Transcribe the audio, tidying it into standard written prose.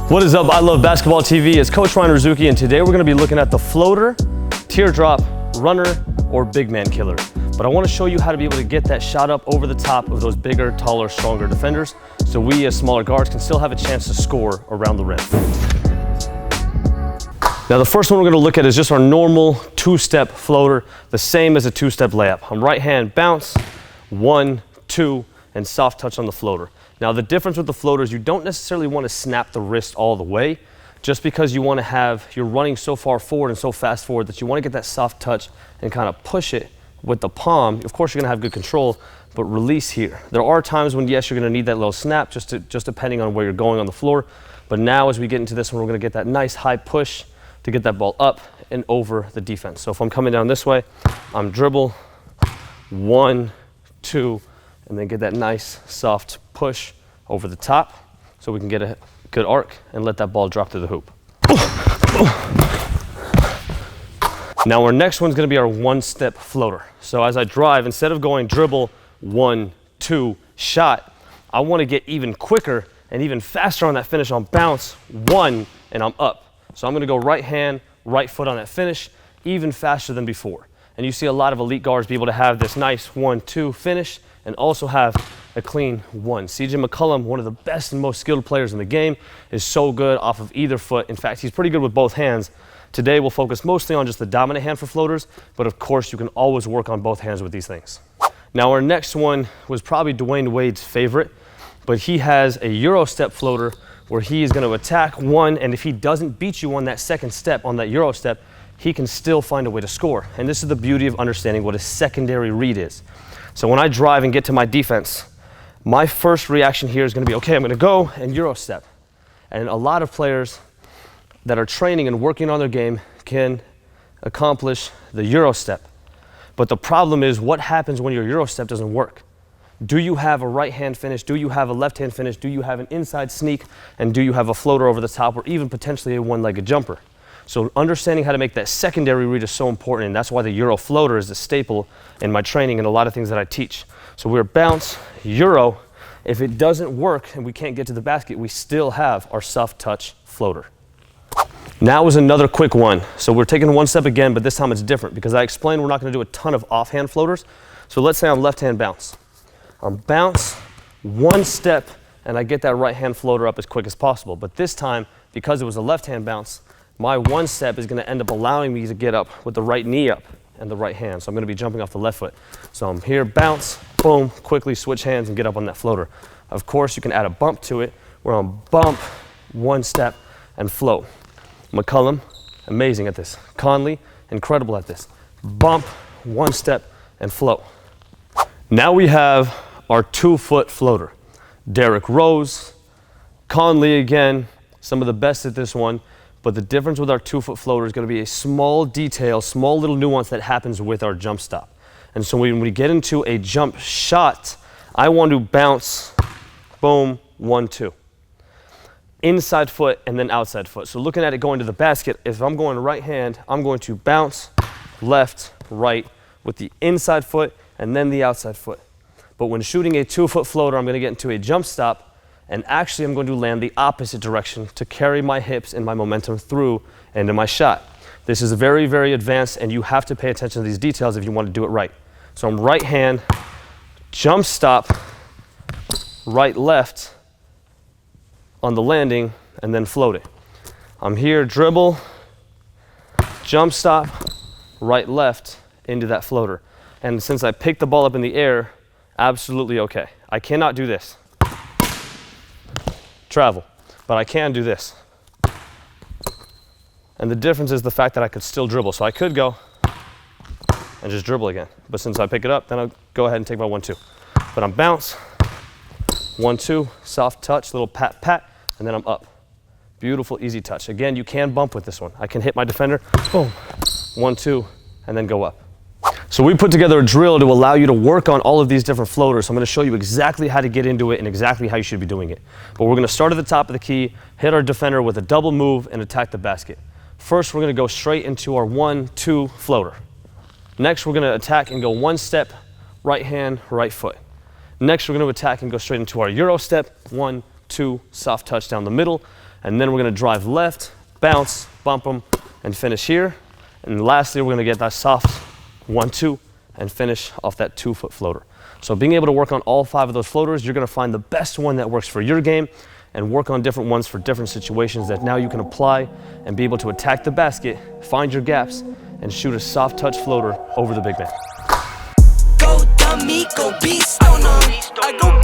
What is up? I love basketball TV. It's Coach Ryan Razooky, and today we're going to be looking at the floater, teardrop, runner, or big man killer. But I want to show you how to be able to get that shot up over the top of those bigger, taller, stronger defenders, so we as smaller guards can still have a chance to score around the rim. Now the first one we're going to look at is just our normal two-step floater, the same as a two-step layup. On right hand, bounce, 1, 2, and soft touch on the floater. Now the difference with the floater is you don't necessarily want to snap the wrist all the way, just because you want to have, you're running so far forward and so fast forward that you want to get that soft touch and kind of push it with the palm. Of course you're going to have good control, but release here. There are times when yes, you're going to need that little snap just depending on where you're going on the floor. But now as we get into this one, we're going to get that nice high push to get that ball up and over the defense. So if I'm coming down this way, I'm dribble, 1, 2, and then get that nice soft push over the top so we can get a good arc and let that ball drop to the hoop. Now our next one's gonna be our one-step floater. So as I drive, instead of going dribble, 1, 2, shot, I wanna get even quicker and even faster on that finish on bounce, 1, and I'm up. So I'm gonna go right hand, right foot on that finish, even faster than before. And you see a lot of elite guards be able to have this nice 1, 2 finish and also have a clean 1. CJ McCollum, one of the best and most skilled players in the game, is so good off of either foot. In fact, he's pretty good with both hands. Today we'll focus mostly on just the dominant hand for floaters, but of course you can always work on both hands with these things. Now our next one was probably Dwayne Wade's favorite, but he has a Euro step floater where he is going to attack 1, and if he doesn't beat you on that second step, on that Euro step, he can still find a way to score. And this is the beauty of understanding what a secondary read is. So when I drive and get to my defense, my first reaction here is going to be, okay, I'm going to go and Euro step. And a lot of players that are training and working on their game can accomplish the Euro step. But the problem is, what happens when your Euro step doesn't work? Do you have a right hand finish? Do you have a left hand finish? Do you have an inside sneak? And do you have a floater over the top, or even potentially a one-legged jumper? So understanding how to make that secondary read is so important, and that's why the Euro floater is a staple in my training and a lot of things that I teach. So we're bounce, Euro. If it doesn't work and we can't get to the basket, we still have our soft touch floater. Now is another quick one. So we're taking one step again, but this time it's different because I explained we're not going to do a ton of offhand floaters. So let's say I'm left hand bounce. I'm bounce, 1 step, and I get that right hand floater up as quick as possible. But this time, because it was a left hand bounce, my 1 step is going to end up allowing me to get up with the right knee up and the right hand. So I'm going to be jumping off the left foot. So I'm here, bounce, boom, quickly switch hands and get up on that floater. Of course, you can add a bump to it where I'm bump, 1 step, and float. McCollum, amazing at this. Conley, incredible at this. Bump, 1 step, and float. Now we have our 2-foot floater. Derrick Rose, Conley again, some of the best at this one. But the difference with our 2-foot floater is going to be a small detail, small little nuance that happens with our jump stop. And so when we get into a jump shot, I want to bounce, boom, 1, 2. Inside foot and then outside foot. So looking at it going to the basket, if I'm going right hand, I'm going to bounce left, right with the inside foot and then the outside foot. But when shooting a 2-foot floater, I'm going to get into a jump stop, and actually I'm going to land the opposite direction to carry my hips and my momentum through into my shot. This is very, very advanced, and you have to pay attention to these details if you want to do it right. So I'm right hand, jump stop, right left on the landing, and then float it. I'm here, dribble, jump stop, right left into that floater. And since I picked the ball up in the air, absolutely okay. I cannot do this. Travel, but I can do this. And the difference is the fact that I could still dribble. So I could go and just dribble again. But since I pick it up, then I'll go ahead and take my 1, 2. But I'm bounce, 1, 2, soft touch, little pat, pat, and then I'm up. Beautiful, easy touch. Again, you can bump with this one. I can hit my defender, boom, 1, 2, and then go up. So we put together a drill to allow you to work on all of these different floaters. So I'm going to show you exactly how to get into it and exactly how you should be doing it. But we're going to start at the top of the key, hit our defender with a double move, and attack the basket. First, we're going to go straight into our 1, 2 floater. Next, we're going to attack and go 1 step, right hand, right foot. Next, we're going to attack and go straight into our Euro step, 1, 2, soft touch down the middle. And then we're gonna drive left, bounce, bump them, and finish here. And lastly, we're gonna get that soft 1-2 and finish off that 2-foot floater. So being able to work on all 5 of those floaters, you're gonna find the best one that works for your game and work on different ones for different situations that now you can apply and be able to attack the basket, find your gaps, and shoot a soft touch floater over the big man. Go dummy, go beast on 'em. I go